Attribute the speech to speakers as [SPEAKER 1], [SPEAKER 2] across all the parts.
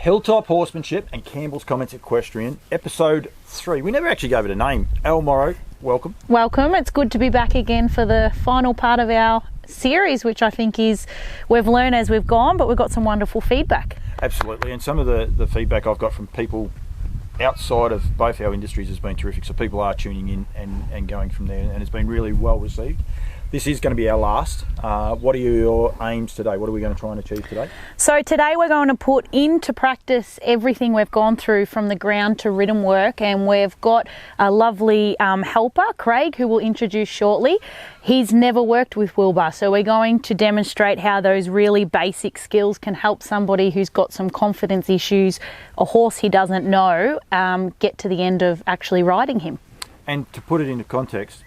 [SPEAKER 1] Hilltop Horsemanship and Campbell's Comments Equestrian, episode 3. We never actually gave it a name. Elle Moro, welcome.
[SPEAKER 2] Welcome. It's good to be back again for the final part of our series, which I think is, we've learned as we've gone, but we've got some wonderful feedback.
[SPEAKER 1] Absolutely, and some of the feedback I've got from people outside of both our industries has been terrific, so people are tuning in and going from there, and it's been really well received. This is going to be our last. What are your aims today? What are we going to try and achieve today?
[SPEAKER 2] So today we're going to put into practice everything we've gone through from the ground to ridden work, and we've got a lovely helper, Craig, who we'll introduce shortly. He's never worked with Wilba, so we're going to demonstrate how those really basic skills can help somebody who's got some confidence issues, a horse he doesn't know, get to the end of actually riding him. And
[SPEAKER 1] to put it into context,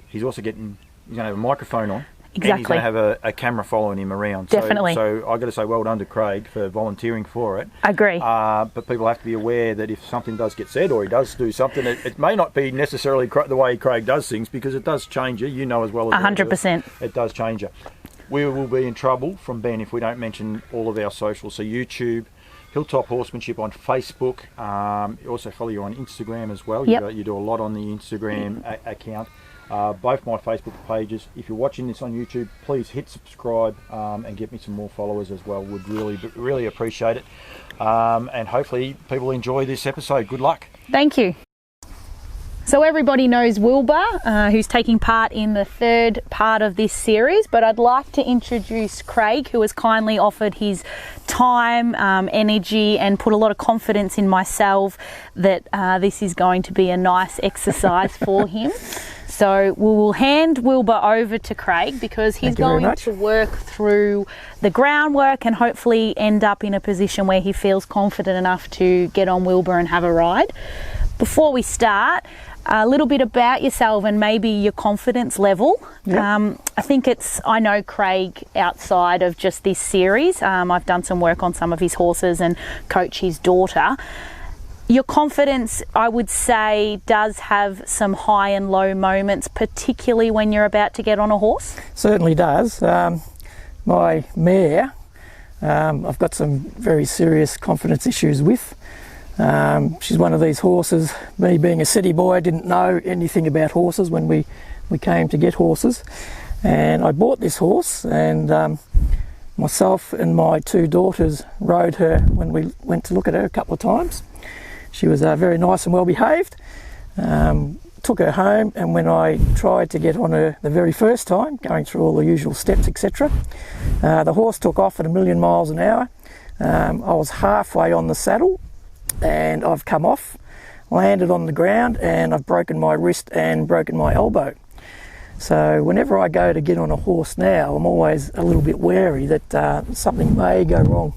[SPEAKER 1] he's also getting... He's going to have a microphone on,
[SPEAKER 2] exactly,
[SPEAKER 1] and he's going to have a camera following him around.
[SPEAKER 2] Definitely.
[SPEAKER 1] So I've got to say well done to Craig for volunteering for it.
[SPEAKER 2] I agree.
[SPEAKER 1] But people have to be aware that if something does get said or he does do something, it may not be necessarily the way Craig does things, because it does change you. You know as well as
[SPEAKER 2] 100%.
[SPEAKER 1] It does change you. We will be in trouble from Ben if we don't mention all of our socials. So YouTube, Hilltop Horsemanship on Facebook. Also follow you on Instagram as well.
[SPEAKER 2] Yep.
[SPEAKER 1] You do a lot on the Instagram account. Both my Facebook pages. If you're watching this on YouTube, please hit subscribe and get me some more followers as well. Would really appreciate it. And hopefully people enjoy this episode. Good luck.
[SPEAKER 2] Thank you. So everybody knows Wilba, who's taking part in the third part of this series, but I'd like to introduce Craig, who has kindly offered his time, energy, and put a lot of confidence in myself that this is going to be a nice exercise for him. So we will hand Wilba over to Craig, because he's going to work through the groundwork and hopefully end up in a position where he feels confident enough to get on Wilba and have a ride. Before we start, a little bit about yourself and maybe your confidence level. Yep. I know Craig outside of just this series. I've done some work on some of his horses and coach his daughter. Your confidence, I would say, does have some high and low moments, particularly when you're about to get on a horse?
[SPEAKER 3] Certainly does. My mare, I've got some very serious confidence issues with. She's one of these horses, me being a city boy, I didn't know anything about horses when we came to get horses. And I bought this horse, and myself and my two daughters rode her when we went to look at her a couple of times. She was very nice and well behaved. Took her home, and when I tried to get on her the very first time, going through all the usual steps, etc., the horse took off at 1,000,000 miles an hour. I was halfway on the saddle, and I've come off, landed on the ground, and I've broken my wrist and broken my elbow. So whenever I go to get on a horse now, I'm always a little bit wary that something may go wrong.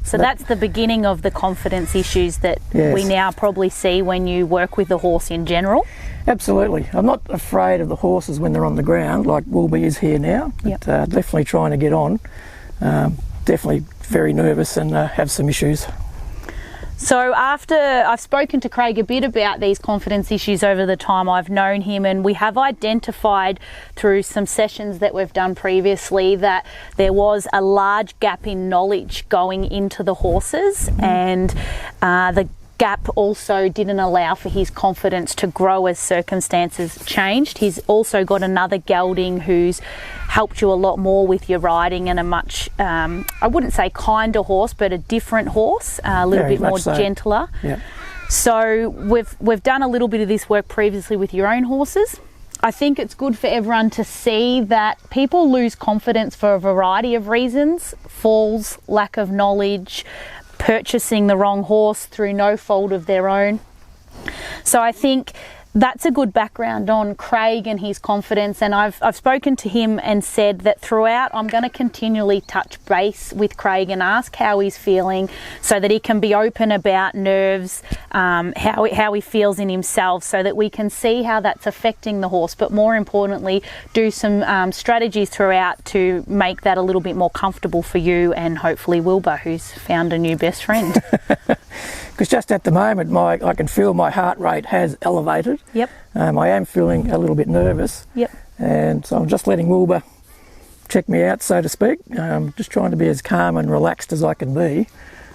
[SPEAKER 2] So that's the beginning of the confidence issues that we now probably see when you work with the horse in general?
[SPEAKER 3] Absolutely. I'm not afraid of the horses when they're on the ground, like Wilby is here now, but definitely trying to get on. Definitely very nervous and have some issues.
[SPEAKER 2] So after I've spoken to Craig a bit about these confidence issues over the time I've known him, and we have identified through some sessions that we've done previously that there was a large gap in knowledge going into the horses, and the gap also didn't allow for his confidence to grow as circumstances changed. He's also got another gelding who's helped you a lot more with your riding, and a much, I wouldn't say kinder horse, but a different horse, a little bit more gentler. Yeah. So we've done a little bit of this work previously with your own horses. I think it's good for everyone to see that people lose confidence for a variety of reasons: falls, lack of knowledge, purchasing the wrong horse through no fault of their own. So I think that's a good background on Craig and his confidence, and I've spoken to him and said that throughout I'm going to continually touch base with Craig and ask how he's feeling, so that he can be open about nerves, how he feels in himself, so that we can see how that's affecting the horse, but more importantly do some strategies throughout to make that a little bit more comfortable for you and hopefully Wilba, who's found a new best friend.
[SPEAKER 3] Because just at the moment I can feel my heart rate has elevated.
[SPEAKER 2] Yep.
[SPEAKER 3] I am feeling a little bit nervous.
[SPEAKER 2] Yep.
[SPEAKER 3] And so I'm just letting Wilba check me out, so to speak. Just trying to be as calm and relaxed as I can be.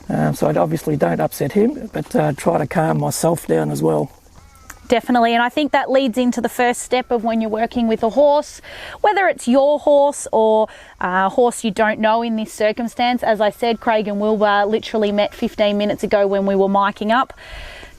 [SPEAKER 3] So I obviously don't upset him, but try to calm myself down as well.
[SPEAKER 2] Definitely, and I think that leads into the first step of when you're working with a horse, whether it's your horse or a horse you don't know in this circumstance. As I said, Craig and Wilba literally met 15 minutes ago when we were miking up.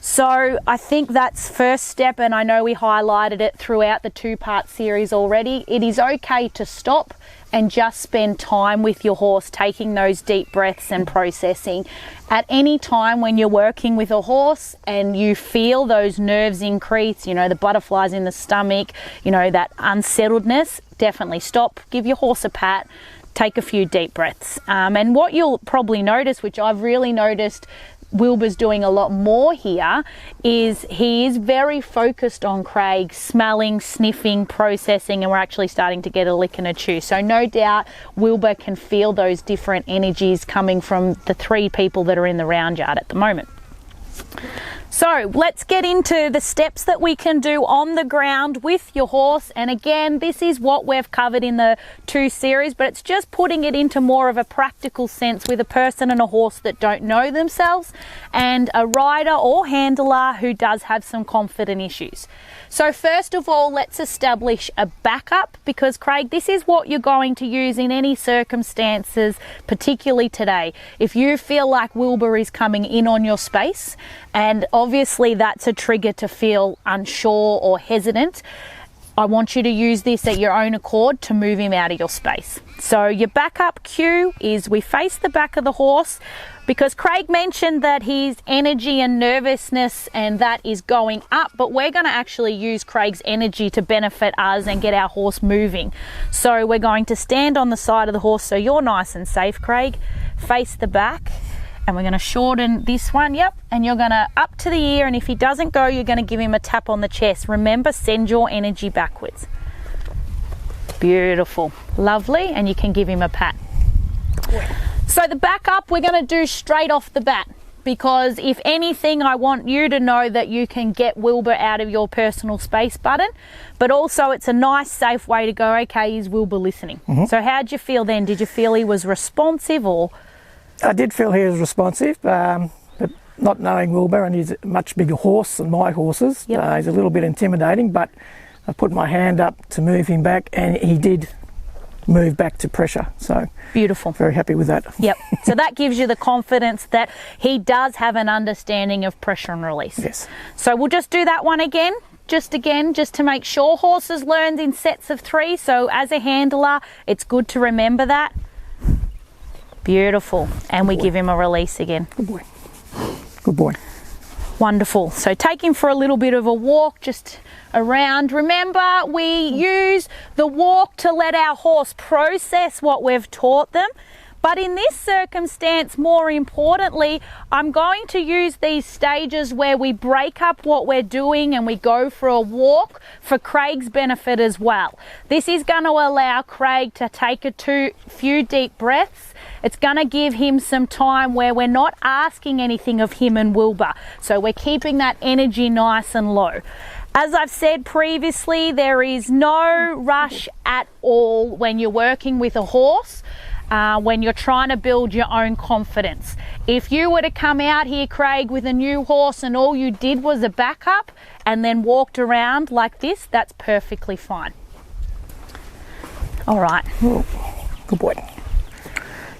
[SPEAKER 2] So I think that's first step, and I know we highlighted it throughout the 2-part series already. It is okay to stop and just spend time with your horse, taking those deep breaths and processing. At any time when you're working with a horse and you feel those nerves increase, you know, the butterflies in the stomach, you know, that unsettledness, definitely stop, give your horse a pat, take a few deep breaths. And what you'll probably notice, which I've really noticed Wilba's doing a lot more here, is he is very focused on Craig, smelling, sniffing, processing, and we're actually starting to get a lick and a chew. So no doubt Wilba can feel those different energies coming from the 3 people that are in the round yard at the moment. So let's get into the steps that we can do on the ground with your horse. And again, this is what we've covered in the 2 series, but it's just putting it into more of a practical sense with a person and a horse that don't know themselves and a rider or handler who does have some confident issues. So first of all, let's establish a backup, because Craig, this is what you're going to use in any circumstances, particularly today. If you feel like Wilba is coming in on your space, and obviously that's a trigger to feel unsure or hesitant, I want you to use this at your own accord to move him out of your space. So your backup cue is we face the back of the horse, because Craig mentioned that his energy and nervousness and that is going up, but we're going to actually use Craig's energy to benefit us and get our horse moving. So we're going to stand on the side of the horse so you're nice and safe, Craig. Face the back, and we're going to shorten this one, yep, and you're going to up to the ear, and if he doesn't go, you're going to give him a tap on the chest. Remember, send your energy backwards. Beautiful, lovely, and you can give him a pat. So the backup we're going to do straight off the bat, because if anything, I want you to know that you can get Wilba out of your personal space button, but also it's a nice, safe way to go, okay, is Wilba listening? So how'd you feel then? Did you feel he was responsive or?
[SPEAKER 3] I did feel he was responsive, but not knowing Wilba, and he's a much bigger horse than my horses, he's a little bit intimidating, but I put my hand up to move him back, and he did move back to pressure. So
[SPEAKER 2] beautiful.
[SPEAKER 3] Very happy with that.
[SPEAKER 2] Yep. So that gives you the confidence that he does have an understanding of pressure and release.
[SPEAKER 3] Yes.
[SPEAKER 2] So we'll just do that one again, just to make sure. Horses learn in sets of 3. So as a handler, it's good to remember that. Beautiful. And we give him a release again.
[SPEAKER 3] Good boy. Good boy.
[SPEAKER 2] Wonderful. So take him for a little bit of a walk, just around. Remember, we use the walk to let our horse process what we've taught them. But in this circumstance, more importantly, I'm going to use these stages where we break up what we're doing and we go for a walk for Craig's benefit as well. This is going to allow Craig to take a few deep breaths. It's going to give him some time where we're not asking anything of him and Wilba. So we're keeping that energy nice and low. As I've said previously, there is no rush at all when you're working with a horse. When you're trying to build your own confidence. If you were to come out here, Craig, with a new horse and all you did was a backup and then walked around like this, that's perfectly fine. All right.
[SPEAKER 3] Oh, good boy.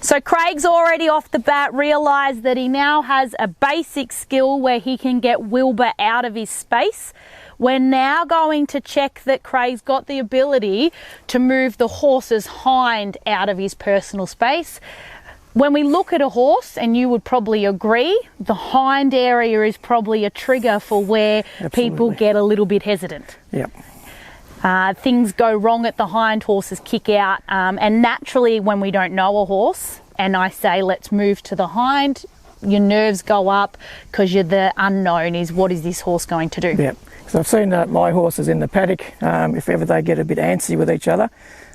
[SPEAKER 2] So Craig's already off the bat realised that he now has a basic skill where he can get Wilba out of his space. We're now going to check that Craig's got the ability to move the horse's hind out of his personal space. When we look at a horse, and you would probably agree, the hind area is probably a trigger for where people get a little bit hesitant.
[SPEAKER 3] Yep.
[SPEAKER 2] Things go wrong at the hind, horses kick out, and naturally when we don't know a horse and I say let's move to the hind, your nerves go up because you're the unknown is what is this horse going to do.
[SPEAKER 3] Yep. So I've seen my horses in the paddock, if ever they get a bit antsy with each other,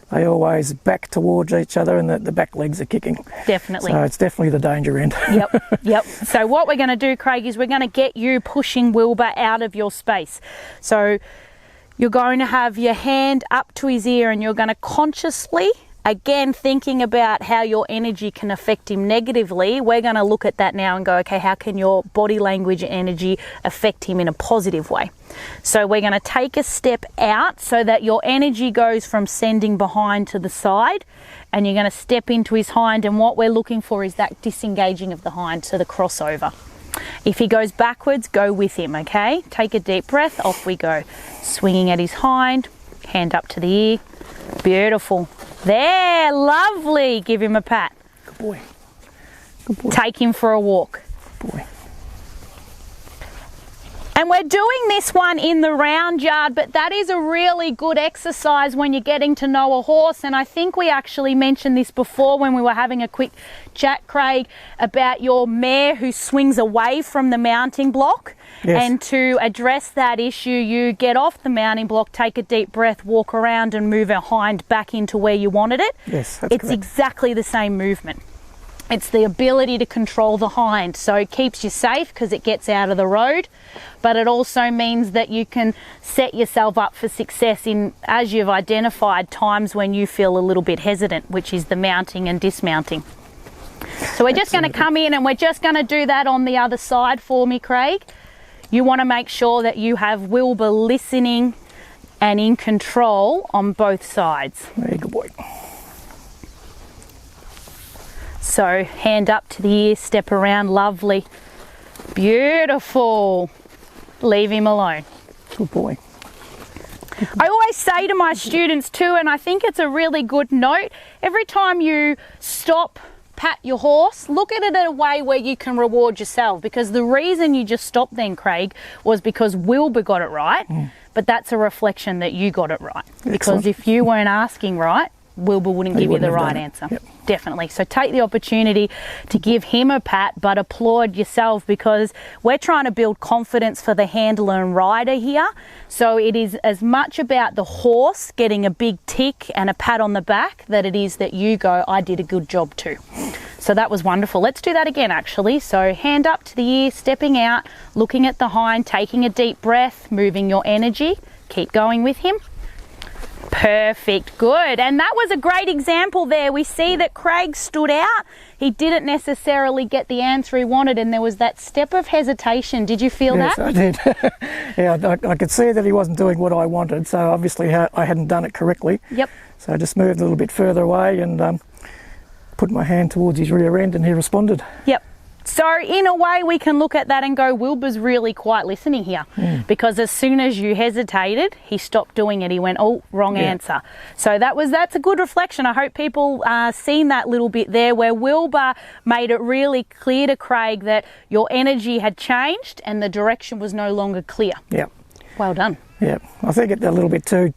[SPEAKER 3] they always back towards each other and the back legs are kicking.
[SPEAKER 2] Definitely.
[SPEAKER 3] So it's definitely the danger end.
[SPEAKER 2] Yep. So what we're going to do, Craig, is we're going to get you pushing Wilba out of your space. So you're going to have your hand up to his ear and you're going to consciously, again, thinking about how your energy can affect him negatively, we're going to look at that now and go, okay, how can your body language and energy affect him in a positive way? So we're going to take a step out so that your energy goes from sending behind to the side, and you're going to step into his hind, and what we're looking for is that disengaging of the hind, so the crossover. If he goes backwards, go with him, okay? Take a deep breath, off we go. Swinging at his hind, hand up to the ear. Beautiful. There, lovely. Give him a pat.
[SPEAKER 3] Good boy. Good boy.
[SPEAKER 2] Take him for a walk.
[SPEAKER 3] Good boy.
[SPEAKER 2] And we're doing this one in the round yard, but that is a really good exercise when you're getting to know a horse. And I think we actually mentioned this before when we were having a quick chat, Craig, about your mare who swings away from the mounting block.
[SPEAKER 3] Yes.
[SPEAKER 2] And to address that issue, you get off the mounting block, take a deep breath, walk around and move her hind back into where you wanted it.
[SPEAKER 3] Yes, that's
[SPEAKER 2] It's
[SPEAKER 3] correct.
[SPEAKER 2] exactly the same movement. It's the ability to control the hind, so it keeps you safe because it gets out of the road, but it also means that you can set yourself up for success in, as you've identified, times when you feel a little bit hesitant, which is the mounting and dismounting. So we're just going to come in and we're just going to do that on the other side for me, Craig. You want to make sure that you have Wilba listening and in control on both sides.
[SPEAKER 3] Very good boy.
[SPEAKER 2] So hand up to the ear, step around, lovely. Beautiful. Leave him alone.
[SPEAKER 3] Good boy.
[SPEAKER 2] I always say to my students too, and I think it's a really good note, every time you stop, pat your horse, look at it in a way where you can reward yourself, because the reason you just stopped then, Craig, was because Wilba got it right, but that's a reflection that you got it right. Because if you weren't asking right, Wilba wouldn't give you the right answer.
[SPEAKER 3] Yep.
[SPEAKER 2] Definitely. So take the opportunity to give him a pat, but applaud yourself, because we're trying to build confidence for the handler and rider here. So it is as much about the horse getting a big tick and a pat on the back that it is that you go, I did a good job too. So that was wonderful. Let's do that again, actually. So hand up to the ear, stepping out, looking at the hind, taking a deep breath, moving your energy. Keep going with him. Perfect, good. And that was a great example there. We see that Craig stood out. He didn't necessarily get the answer he wanted, and there was that step of hesitation. Did you feel that?
[SPEAKER 3] Yes, I did. Yeah, I could see that he wasn't doing what I wanted, so obviously I hadn't done it correctly.
[SPEAKER 2] Yep.
[SPEAKER 3] So I just moved a little bit further away and put my hand towards his rear end, and he responded.
[SPEAKER 2] Yep. So in a way we can look at that and go, Wilba's really quite listening here, because as soon as you hesitated, he stopped doing it. He went, oh, wrong answer. So that's a good reflection. I hope people seen that little bit there where Wilba made it really clear to Craig that your energy had changed and the direction was no longer clear.
[SPEAKER 3] Yeah.
[SPEAKER 2] Well done.
[SPEAKER 3] Yeah. I think it a little bit too,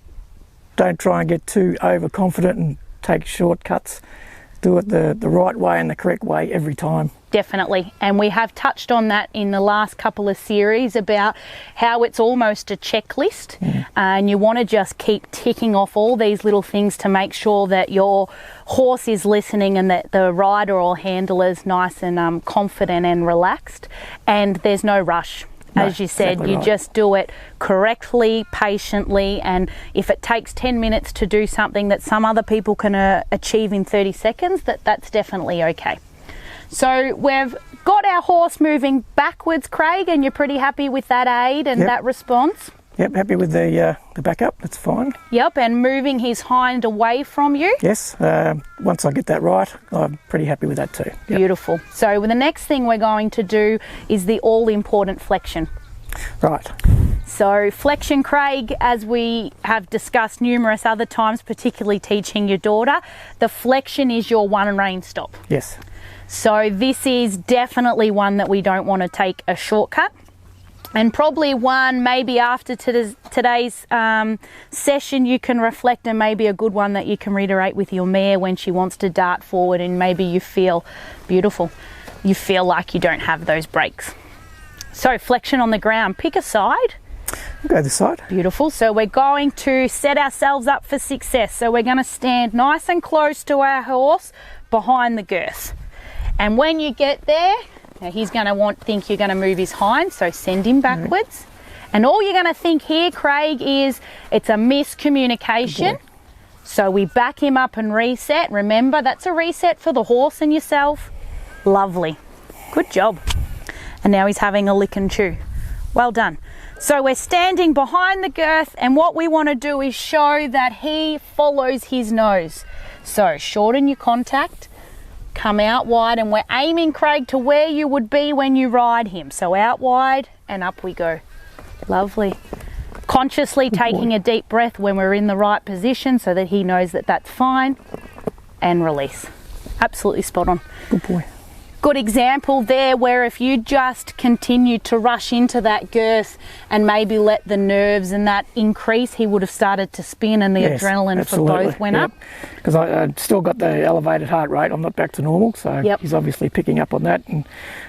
[SPEAKER 3] don't try and get too overconfident and take shortcuts. Do it the right way and the correct way every time.
[SPEAKER 2] Definitely, and we have touched on that in the last couple of series about how it's almost a checklist, and you want to just keep ticking off all these little things to make sure that your horse is listening and that the rider or handler is nice and confident and relaxed, and there's no rush. As you said,
[SPEAKER 3] exactly
[SPEAKER 2] you
[SPEAKER 3] right.
[SPEAKER 2] just do it correctly, patiently, and if it takes 10 minutes to do something that some other people can achieve in 30 seconds, that's definitely okay. So we've got our horse moving backwards, Craig, and you're pretty happy with that aid and that response?
[SPEAKER 3] Yep, happy with the backup, that's fine.
[SPEAKER 2] Yep, and moving his hind away from you?
[SPEAKER 3] Yes, once I get that right, I'm pretty happy with that too. Yep.
[SPEAKER 2] Beautiful. So the next thing we're going to do is the all-important flexion.
[SPEAKER 3] Right.
[SPEAKER 2] So flexion, Craig, as we have discussed numerous other times, particularly teaching your daughter, the flexion is your one rein stop.
[SPEAKER 3] Yes.
[SPEAKER 2] So this is definitely one that we don't want to take a shortcut. And probably one maybe after today's session you can reflect, and maybe a good one that you can reiterate with your mare when she wants to dart forward and maybe you feel beautiful. You feel like you don't have those brakes. So flexion on the ground, pick a side.
[SPEAKER 3] Go this side.
[SPEAKER 2] Beautiful. So we're going to set ourselves up for success. So we're going to stand nice and close to our horse behind the girth. And when you get there, now he's going to think you're going to move his hind, so send him backwards. And all you're going to think here, Craig, is it's a miscommunication. So we back him up and reset. Remember, that's a reset for the horse and yourself. Lovely. Good job. And now he's having a lick and chew. Well done. So we're standing behind the girth, and what we want to do is show that he follows his nose. So shorten your contact, come out wide, and we're aiming, Craig, to where you would be when you ride him. So out wide and up we go. Lovely. Consciously taking a deep breath when we're in the right position so that he knows that that's fine, and release. Absolutely spot on.
[SPEAKER 3] Good boy.
[SPEAKER 2] Good example there, where if you just continue to rush into that girth and maybe let the nerves and that increase, he would have started to spin, and the adrenaline
[SPEAKER 3] absolutely.
[SPEAKER 2] for both went up.
[SPEAKER 3] Because I still got the elevated heart rate. I'm not back to normal, so he's obviously picking up on that. And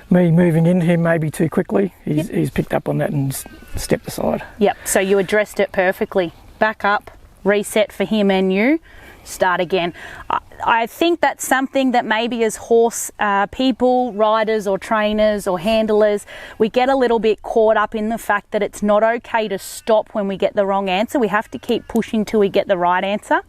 [SPEAKER 3] me moving into him maybe too quickly, he's picked up on that and stepped aside. Yep,
[SPEAKER 2] so you addressed it perfectly. Back up, reset for him and you. Start again. I think that's something that maybe as horse people, riders or trainers or handlers, we get a little bit caught up in the fact that it's not okay to stop when we get the wrong answer. We have to keep pushing till we get the right answer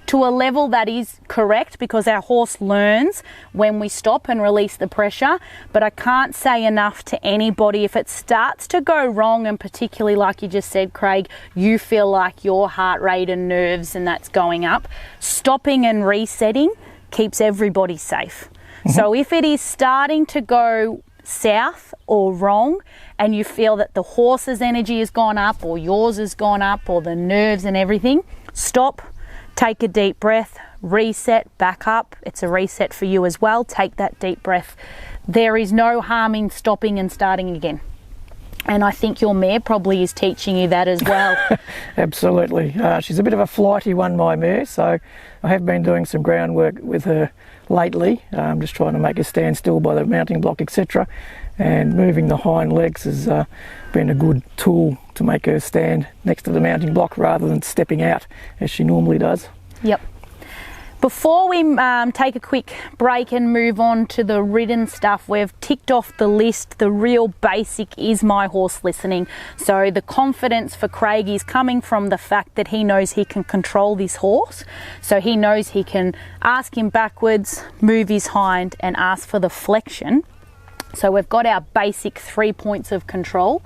[SPEAKER 2] to a level that is correct, because our horse learns when we stop and release the pressure. But I can't say enough to anybody, if it starts to go wrong, and particularly like you just said, Craig, you feel like your heart rate and nerves and that's going up, stopping and resetting keeps everybody safe. So if it is starting to go south or wrong, and you feel that the horse's energy has gone up or yours has gone up, or the nerves and everything, stop. Take a deep breath, reset, back up. It's a reset for you as well. Take that deep breath. There is no harm in stopping and starting again. And I think your mare probably is teaching you that as well.
[SPEAKER 3] Absolutely. She's a bit of a flighty one, my mare, so I have been doing some groundwork with her lately. I'm just trying to make her stand still by the mounting block, etc. And moving the hind legs has been a good tool to make her stand next to the mounting block rather than stepping out as she normally does.
[SPEAKER 2] Yep. Before we take a quick break and move on to the ridden stuff, we've ticked off the list. The real basic is my horse listening. So the confidence for Craig is coming from the fact that he knows he can control this horse. So he knows he can ask him backwards, move his hind, and ask for the flexion. So we've got our basic 3 points of control.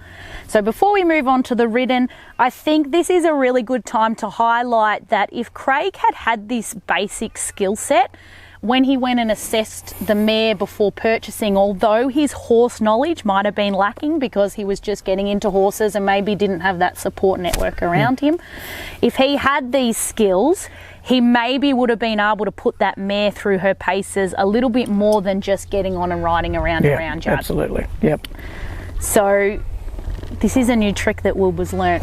[SPEAKER 2] So before we move on to the ridden, I think this is a really good time to highlight that if Craig had had this basic skill set when he went and assessed the mare before purchasing, although his horse knowledge might have been lacking because he was just getting into horses and maybe didn't have that support network around him, if he had these skills, he maybe would have been able to put that mare through her paces a little bit more than just getting on and riding around a round yard.
[SPEAKER 3] Absolutely, yep.
[SPEAKER 2] So this is a new trick that Wilba's learnt.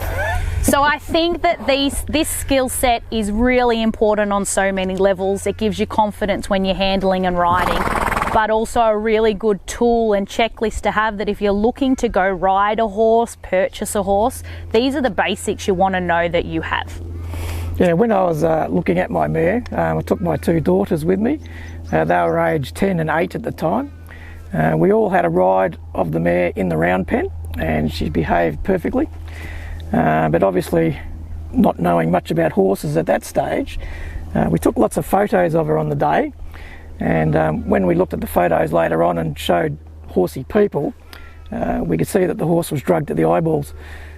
[SPEAKER 2] So I think that this skill set is really important on so many levels. It gives you confidence when you're handling and riding, but also a really good tool and checklist to have, that if you're looking to go ride a horse, purchase a horse, these are the basics you want to know that you have.
[SPEAKER 3] Yeah, when I was looking at my mare, I took my two daughters with me. They were aged 10 and 8 at the time. We all had a ride of the mare in the round pen, and she behaved perfectly. But obviously, not knowing much about horses at that stage, we took lots of photos of her on the day. And when we looked at the photos later on and showed horsey people, we could see that the horse was drugged to the eyeballs.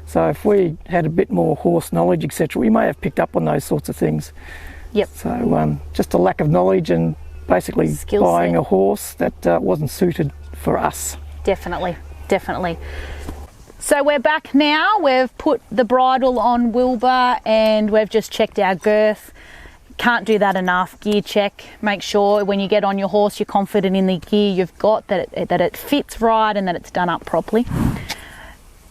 [SPEAKER 3] So if we had a bit more horse knowledge, etc., we may have picked up on those sorts of things.
[SPEAKER 2] Yep.
[SPEAKER 3] So just a lack of knowledge and basically buying a horse that wasn't suited for us.
[SPEAKER 2] Definitely, definitely. So we're back now. We've put the bridle on Wilba and we've just checked our girth. Can't do that enough. Gear check. Make sure when you get on your horse you're confident in the gear you've got, that it fits right and that it's done up properly.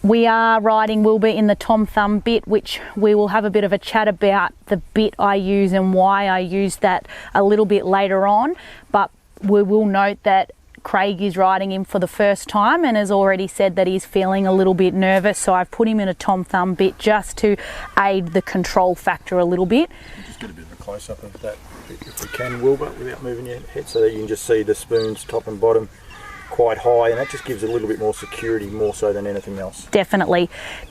[SPEAKER 2] We are riding Wilba in the Tom Thumb bit, which we will have a bit of a chat about the bit I use and why I use that a little bit later on. But we will note that Craig is riding him for the first time and has already said that he's feeling a little bit nervous. So I've put him in a Tom Thumb bit just to aid the control factor a little bit.
[SPEAKER 1] Just get a bit of a close-up of that if we can, Wilba, without moving your head, so that you can just see the spoons top and bottom quite high, and that just gives a little bit more security, more so than anything else.
[SPEAKER 2] Definitely.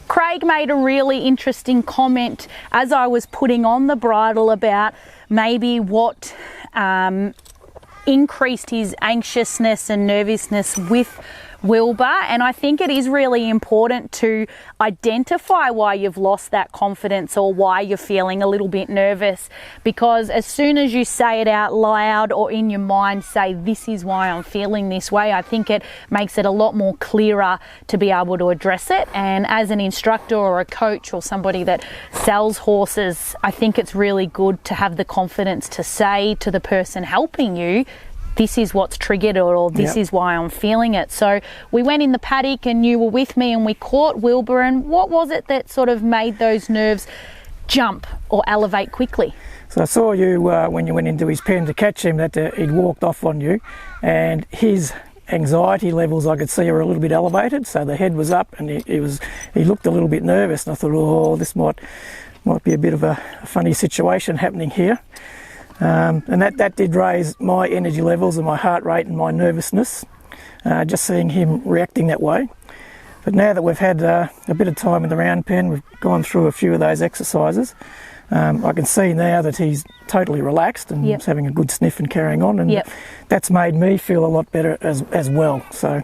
[SPEAKER 2] Craig made a really interesting comment as I was putting on the bridle about maybe what increased his anxiousness and nervousness with Wilbur, and I think it is really important to identify why you've lost that confidence or why you're feeling a little bit nervous, because as soon as you say it out loud or in your mind, say, this is why I'm feeling this way, I think it makes it a lot more clearer to be able to address it. And as an instructor or a coach or somebody that sells horses, I think it's really good to have the confidence to say to the person helping you, this is what's triggered it, or this is why I'm feeling it. So we went in the paddock and you were with me and we caught Wilbur, and what was it that sort of made those nerves jump or elevate quickly?
[SPEAKER 3] So I saw you when you went into his pen to catch him, that he'd walked off on you, and his anxiety levels I could see were a little bit elevated, so the head was up and he looked a little bit nervous, and I thought, oh, this might be a bit of a funny situation happening here. And that did raise my energy levels and my heart rate and my nervousness, just seeing him reacting that way. But now that we've had a bit of time in the round pen, we've gone through a few of those exercises, I can see now that he's totally relaxed and he's having a good sniff and carrying on, and that's made me feel a lot better as well. So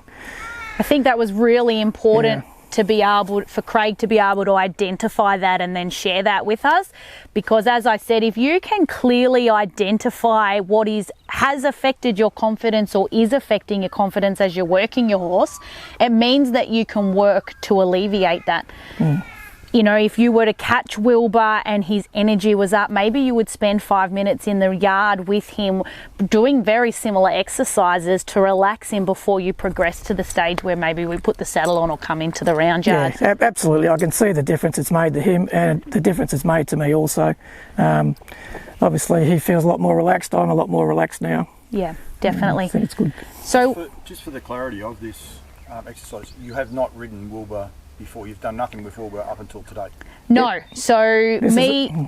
[SPEAKER 2] I think that was really important. To be able, for Craig to be able to identify that and then share that with us, because as I said, if you can clearly identify what has affected your confidence or is affecting your confidence as you're working your horse, it means that you can work to alleviate that. You know, if you were to catch Wilbur and his energy was up, maybe you would spend 5 minutes in the yard with him doing very similar exercises to relax him before you progress to the stage where maybe we put the saddle on or come into the round yard.
[SPEAKER 3] Yeah, absolutely. I can see the difference it's made to him and the difference it's made to me also. Obviously, he feels a lot more relaxed. I'm a lot more relaxed now.
[SPEAKER 2] Yeah, definitely.
[SPEAKER 3] I think it's good.
[SPEAKER 2] So,
[SPEAKER 1] just for the clarity of this exercise, you have not ridden Wilbur before. You've done nothing with Wilbur up until today.
[SPEAKER 2] No. So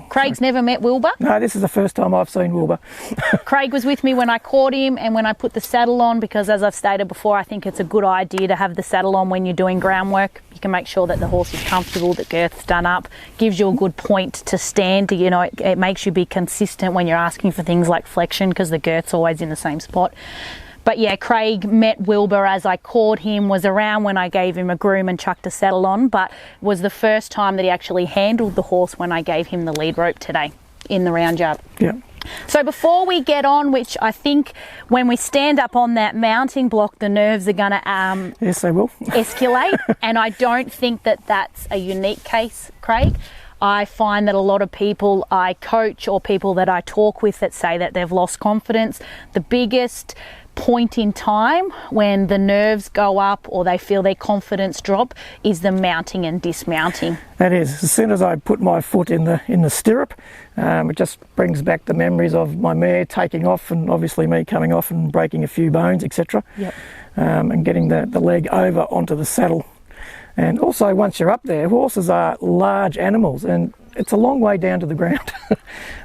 [SPEAKER 2] Craig's never met Wilbur.
[SPEAKER 3] No, this is the first time I've seen Wilbur.
[SPEAKER 2] Craig was with me when I caught him and when I put the saddle on, because as I've stated before, I think it's a good idea to have the saddle on when you're doing groundwork. You can make sure that the horse is comfortable, the girth's done up, gives you a good point to stand. You know, it makes you be consistent when you're asking for things like flexion, because the girth's always in the same spot. But yeah, Craig met Wilbur as I caught him, was around when I gave him a groom and chucked a saddle on, but was the first time that he actually handled the horse when I gave him the lead rope today in the round yard.
[SPEAKER 3] Yeah.
[SPEAKER 2] So before we get on, which I think when we stand up on that mounting block, the nerves are going to
[SPEAKER 3] yes, they will
[SPEAKER 2] escalate, and I don't think that that's a unique case, Craig. I find that a lot of people I coach or people that I talk with that say that they've lost confidence, the biggest point in time when the nerves go up or they feel their confidence drop is the mounting and dismounting.
[SPEAKER 3] That is, as soon as I put my foot in the stirrup, it just brings back the memories of my mare taking off and obviously me coming off and breaking a few bones, etc. And getting the leg over onto the saddle. And also, once you're up there, horses are large animals and it's a long way down to the ground.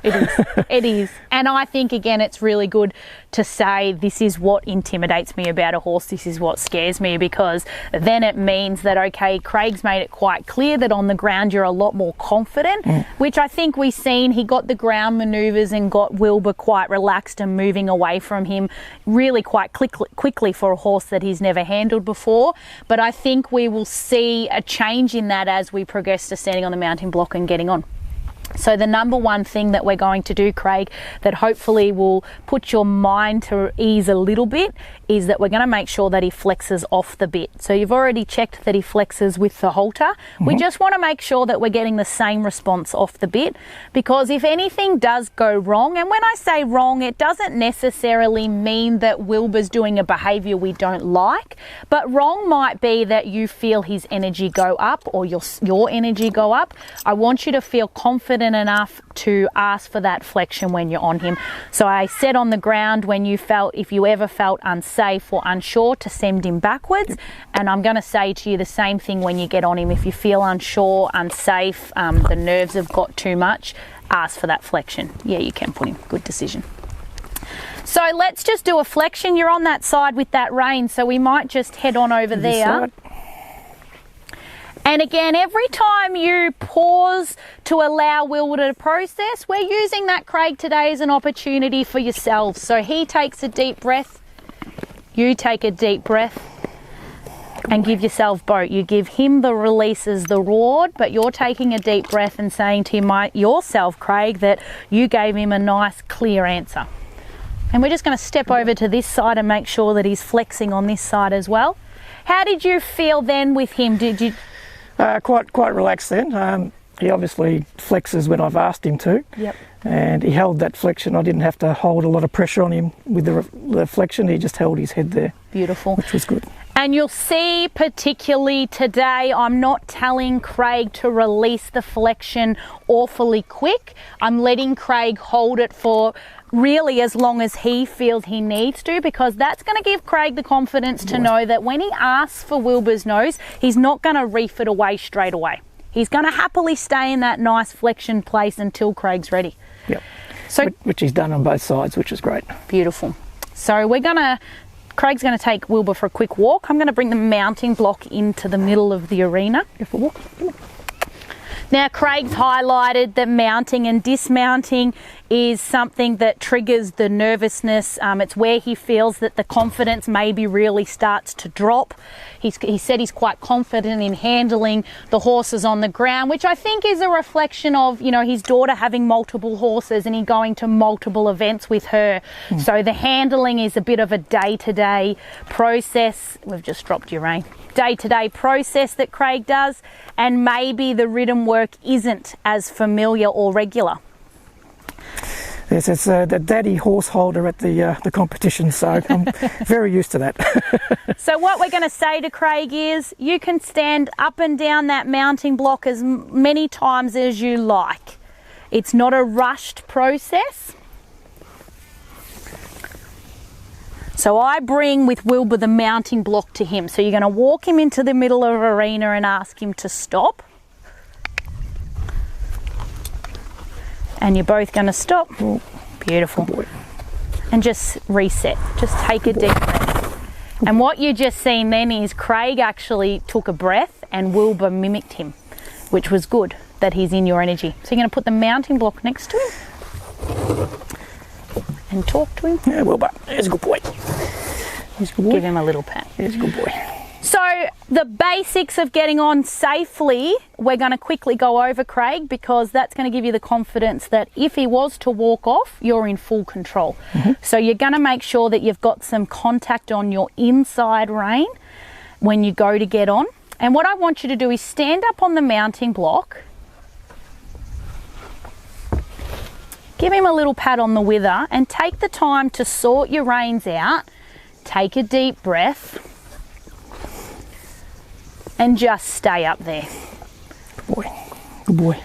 [SPEAKER 2] It is. It is. And I think, again, it's really good to say this is what intimidates me about a horse, this is what scares me, because then it means that, okay, Craig's made it quite clear that on the ground you're a lot more confident, which I think we've seen. He got the ground manoeuvres and got Wilbur quite relaxed and moving away from him really quite quickly for a horse that he's never handled before. But I think we will see a change in that as we progress to standing on the mounting block and getting on. So the number one thing that we're going to do, Craig, that hopefully will put your mind to ease a little bit, is that we're going to make sure that he flexes off the bit. So you've already checked that he flexes with the halter. We just want to make sure that we're getting the same response off the bit, because if anything does go wrong, and when I say wrong, it doesn't necessarily mean that Wilbur's doing a behaviour we don't like, but wrong might be that you feel his energy go up or your energy go up. I want you to feel confident enough to ask for that flexion when you're on him. So I said on the ground, when you felt, if you ever felt unsafe or unsure, to send him backwards. And I'm going to say to you the same thing when you get on him. If you feel unsure, unsafe, the nerves have got too much, ask for that flexion. Yeah, you can put him. Good decision. So let's just do a flexion. You're on that side with that rein, so we might just head on over there.
[SPEAKER 3] Side.
[SPEAKER 2] And again, every time you pause to allow Wilba to process, we're using that, Craig, today as an opportunity for yourselves. So he takes a deep breath, you take a deep breath, and give yourself both. You give him the releases, the reward, but you're taking a deep breath and saying to yourself, Craig, that you gave him a nice, clear answer. And we're just going to step over to this side and make sure that he's flexing on this side as well. How did you feel then with him? Did you...
[SPEAKER 3] Quite relaxed then. He obviously flexes when I've asked him to.
[SPEAKER 2] Yep.
[SPEAKER 3] And he held that flexion. I didn't have to hold a lot of pressure on him with the flexion. He just held his head there.
[SPEAKER 2] Beautiful.
[SPEAKER 3] Which was good.
[SPEAKER 2] And you'll see, particularly today, I'm not telling Craig to release the flexion awfully quick. I'm letting Craig hold it for really as long as he feels he needs to, because that's going to give Craig the confidence to know that when he asks for Wilba's nose, he's not going to reef it away straight away. He's going to happily stay in that nice flexion place until Craig's ready.
[SPEAKER 3] Yep.
[SPEAKER 2] So,
[SPEAKER 3] which he's done on both sides, which is great.
[SPEAKER 2] Beautiful. So Craig's going to take Wilba for a quick walk. I'm going to bring the mounting block into the middle of the arena.
[SPEAKER 3] For a walk.
[SPEAKER 2] Now, Craig's highlighted that mounting and dismounting is something that triggers the nervousness. It's where he feels that the confidence maybe really starts to drop. He said he's quite confident in handling the horses on the ground, which I think is a reflection of, his daughter having multiple horses and he going to multiple events with her. So the handling is a bit of a day-to-day process. We've just dropped your rein. Day-to-day process that Craig does, and maybe the rhythm work isn't as familiar or regular.
[SPEAKER 3] Yes, it's the daddy horse holder at the competition, so I'm very used to that.
[SPEAKER 2] So what we're going to say to Craig is, you can stand up and down that mounting block as many times as you like. It's not a rushed process. So I bring with Wilba the mounting block to him. So you're going to walk him into the middle of the arena and ask him to stop. And you're both going to stop.
[SPEAKER 3] Oh,
[SPEAKER 2] beautiful. And just reset. Just take a deep breath. And what you just seen then is Craig actually took a breath and Wilba mimicked him, which was good that he's in your energy. So you're going to put the mounting block next to him and talk to him.
[SPEAKER 3] Yeah, Wilba, he's a good boy. He's a good boy.
[SPEAKER 2] Give him a little pat.
[SPEAKER 3] He's a good boy.
[SPEAKER 2] So the basics of getting on safely, we're going to quickly go over, Craig, because that's going to give you the confidence that if he was to walk off, you're in full control. So you're going to make sure that you've got some contact on your inside rein when you go to get on. And what I want you to do is stand up on the mounting block, give him a little pat on the wither, and take the time to sort your reins out. Take a deep breath. And just stay up there.
[SPEAKER 3] Good boy. Good boy.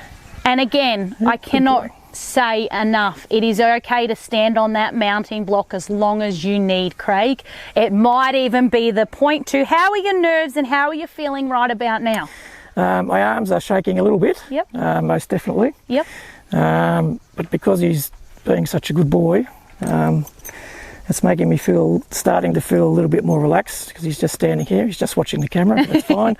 [SPEAKER 2] And again, I cannot say enough. It is okay to stand on that mounting block as long as you need, Craig. It might even be the point to how are your nerves and how are you feeling right about now?
[SPEAKER 3] My arms are shaking a little bit.
[SPEAKER 2] Yep.
[SPEAKER 3] Most definitely.
[SPEAKER 2] Yep.
[SPEAKER 3] But because he's being such a good boy, it's making me starting to feel a little bit more relaxed because he's just standing here. He's just watching the camera. That's fine.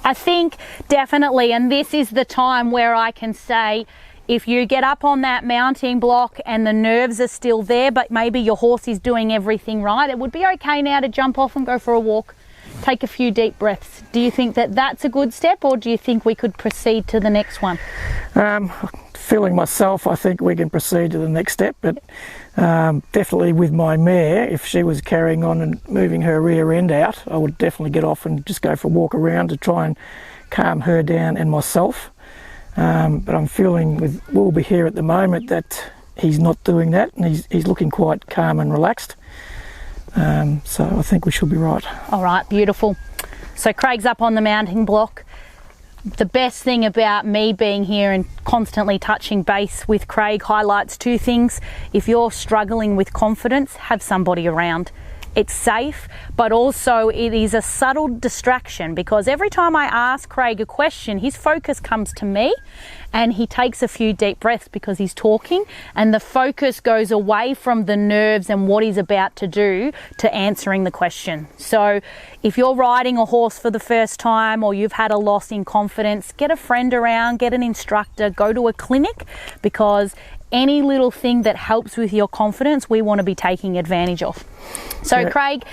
[SPEAKER 2] I think definitely, and this is the time where I can say, if you get up on that mounting block and the nerves are still there, but maybe your horse is doing everything right, it would be okay now to jump off and go for a walk. Take a few deep breaths. Do you think that that's a good step, or do you think we could proceed to the next one?
[SPEAKER 3] Feeling myself, I think we can proceed to the next step, but definitely with my mare, if she was carrying on and moving her rear end out, I would definitely get off and just go for a walk around to try and calm her down and myself. But I'm feeling with Wilba here at the moment that he's not doing that, and he's looking quite calm and relaxed. So I think we should be right.
[SPEAKER 2] All right, beautiful. So Craig's up on the mounting block. The best thing about me being here and constantly touching base with Craig highlights two things. If you're struggling with confidence, have somebody around. it's safe, but also it is a subtle distraction, because every time I ask Craig a question, his focus comes to me and he takes a few deep breaths because he's talking, and the focus goes away from the nerves and what he's about to do to answering the question. So if you're riding a horse for the first time, or you've had a loss in confidence, get a friend around, get an instructor, go to a clinic, because any little thing that helps with your confidence, we want to be taking advantage of. So Craig,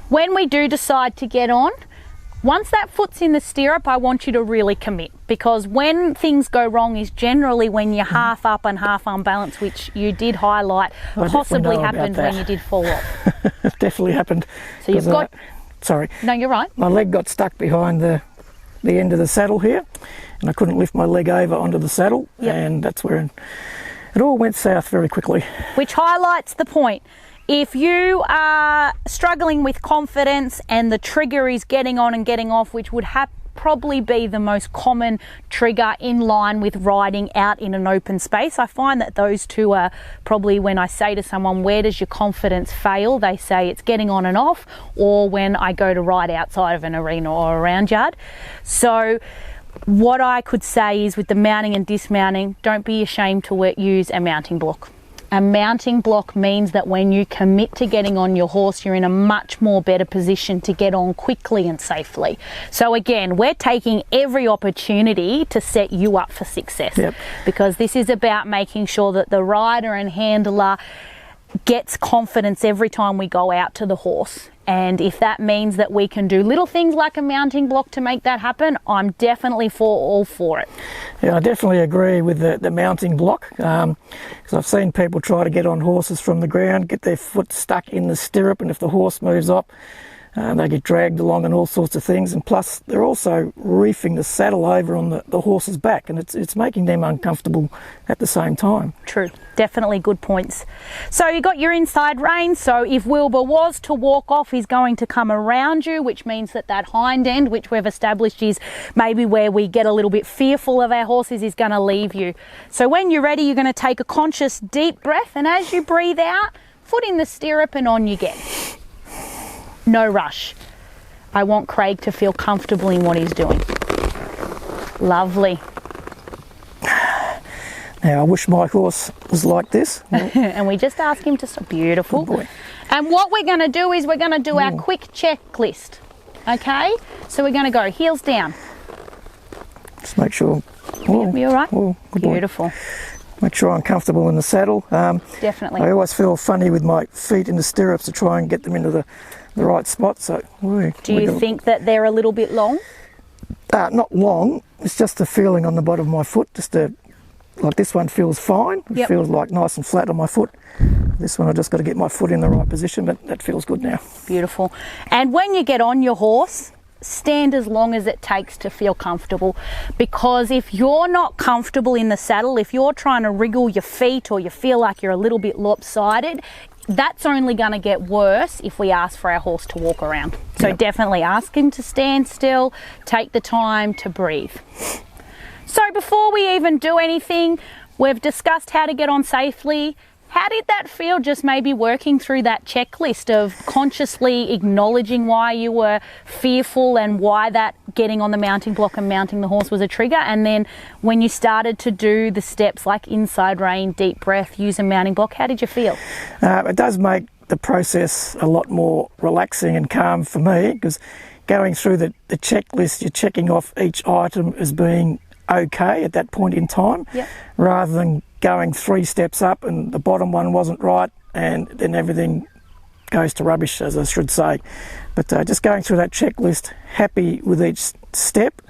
[SPEAKER 2] when we do decide to get on, once that foot's in the stirrup, I want you to really commit, because when things go wrong is generally when you're half up and half unbalanced, which you did highlight possibly happened when you did fall off.
[SPEAKER 3] It definitely happened.
[SPEAKER 2] So you've got...
[SPEAKER 3] sorry.
[SPEAKER 2] No, you're right.
[SPEAKER 3] My leg got stuck behind the end of the saddle here, and I couldn't lift my leg over onto the saddle, and that's where it all went south very quickly. Which
[SPEAKER 2] highlights the point. If you are struggling with confidence and the trigger is getting on and getting off, which would probably be the most common trigger in line with riding out in an open space, I find that those two are probably, when I say to someone, where does your confidence fail? They say it's getting on and off, or when I go to ride outside of an arena or a round yard. So what I could say is, with the mounting and dismounting, don't be ashamed to use a mounting block. A mounting block means that when you commit to getting on your horse, you're in a much more better position to get on quickly and safely. So again, we're taking every opportunity to set you up for success, because this is about making sure that the rider and handler gets confidence every time we go out to the horse. And if that means that we can do little things like a mounting block to make that happen, I'm definitely all for it.
[SPEAKER 3] Yeah, I definitely agree with the mounting block, because I've seen people try to get on horses from the ground, get their foot stuck in the stirrup, and if the horse moves up, they get dragged along and all sorts of things, and plus they're also reefing the saddle over on the horse's back, and it's making them uncomfortable at the same time.
[SPEAKER 2] True, definitely good points. So you got your inside rein, so if Wilbur was to walk off, he's going to come around you, which means that hind end, which we've established is maybe where we get a little bit fearful of our horses, is going to leave you. So when you're ready, you're going to take a conscious deep breath, and as you breathe out, foot in the stirrup and on you get. No rush. I want Craig to feel comfortable in what he's doing. Lovely.
[SPEAKER 3] Now, I wish my horse was like this.
[SPEAKER 2] And we just ask him to stop. Beautiful.
[SPEAKER 3] Good boy.
[SPEAKER 2] And what we're going to do is we're going to do our quick checklist. Okay? So we're going to go heels down.
[SPEAKER 3] Just make sure.
[SPEAKER 2] You all right?
[SPEAKER 3] Good
[SPEAKER 2] beautiful.
[SPEAKER 3] Boy. Make sure I'm comfortable in the saddle.
[SPEAKER 2] Definitely.
[SPEAKER 3] I always feel funny with my feet in the stirrups to try and get them into the right spot. So,
[SPEAKER 2] do you think that they're a little bit long?
[SPEAKER 3] Not long. It's just the feeling on the bottom of my foot. Like this one feels fine. It feels like nice and flat on my foot. This one I just got to get my foot in the right position, but that feels good now.
[SPEAKER 2] Beautiful. And when you get on your horse, stand as long as it takes to feel comfortable, because if you're not comfortable in the saddle, if you're trying to wriggle your feet or you feel like you're a little bit lopsided, that's only going to get worse if we ask for our horse to walk around. So definitely ask him to stand still, take the time to breathe. So before we even do anything, we've discussed how to get on safely. How did that feel, just maybe working through that checklist of consciously acknowledging why you were fearful and why that getting on the mounting block and mounting the horse was a trigger, and then when you started to do the steps like inside rein, deep breath, use a mounting block, how did you feel?
[SPEAKER 3] It does make the process a lot more relaxing and calm for me, because going through the checklist, you're checking off each item as being okay at that point in time, rather than going 3 steps up and the bottom one wasn't right and then everything goes to rubbish, as I should say. But just going through that checklist, happy with each step,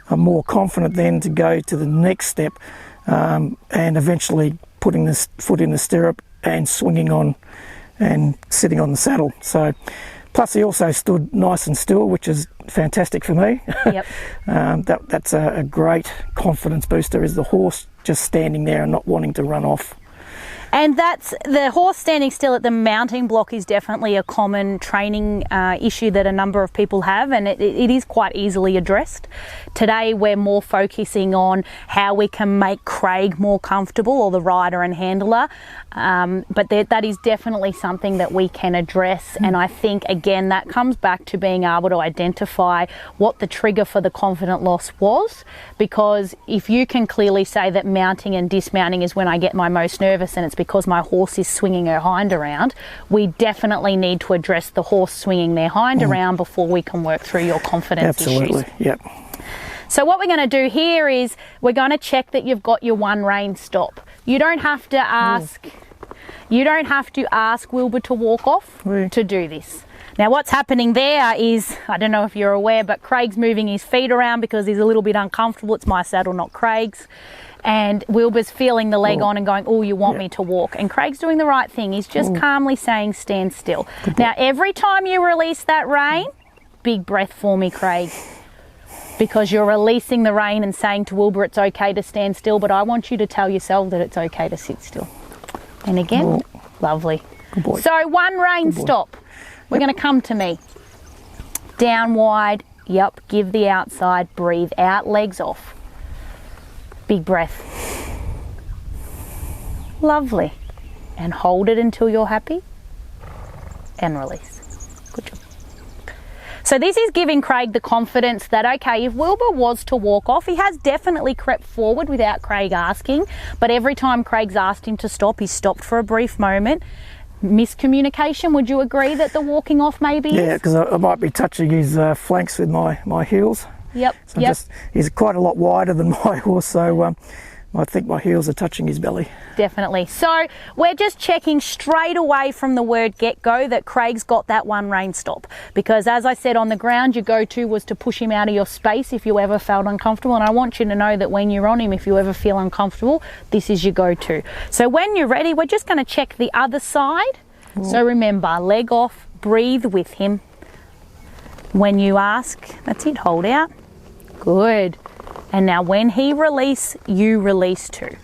[SPEAKER 3] I'm more confident then to go to the next step, and eventually putting this foot in the stirrup and swinging on and sitting on the saddle. So, plus he also stood nice and still, which is fantastic for me. That's a great confidence booster, is the horse just standing there and not wanting to run off.
[SPEAKER 2] And that's the horse standing still at the mounting block is definitely a common training issue that a number of people have, and it is quite easily addressed. Today we're more focusing on how we can make Craig more comfortable, or the rider and handler, but that is definitely something that we can address. And I think again that comes back to being able to identify what the trigger for the confident loss was, because if you can clearly say that mounting and dismounting is when I get my most nervous and it's because my horse is swinging her hind around, we definitely need to address the horse swinging their hind around before we can work through your confidence issues.
[SPEAKER 3] Absolutely, yep.
[SPEAKER 2] So what we're going to do here is we're going to check that you've got your one rein stop. You don't have to ask Wilbur to walk off to do this. Now what's happening there is, I don't know if you're aware, but Craig's moving his feet around because he's a little bit uncomfortable. It's my saddle, not Craig's. And Wilbur's feeling the leg on and going, oh, you want me to walk. And Craig's doing the right thing. He's just calmly saying, stand still. Now, every time you release that rein, big breath for me, Craig. Because you're releasing the rein and saying to Wilbur, it's okay to stand still, but I want you to tell yourself that it's okay to sit still. And again, lovely.
[SPEAKER 3] Good boy.
[SPEAKER 2] So one rein stop. We're going to come to me. Down wide. Yep. Give the outside. Breathe out. Legs off. Big breath. Lovely. And hold it until you're happy. And release. Good job. So this is giving Craig the confidence that, okay, if Wilbur was to walk off, he has definitely crept forward without Craig asking, but every time Craig's asked him to stop, he's stopped for a brief moment. Miscommunication, would you agree that the walking off maybe is?
[SPEAKER 3] Yeah, because I might be touching his flanks with my heels.
[SPEAKER 2] Yep,
[SPEAKER 3] So he's quite a lot wider than my horse, so I think my heels are touching his belly.
[SPEAKER 2] Definitely. So we're just checking straight away from the word get-go that Craig's got that one rein stop. Because as I said, on the ground, your go-to was to push him out of your space if you ever felt uncomfortable. And I want you to know that when you're on him, if you ever feel uncomfortable, this is your go-to. So when you're ready, we're just going to check the other side. So remember, leg off, breathe with him. When you ask, that's it, hold out. Good. And now when he release, you release too.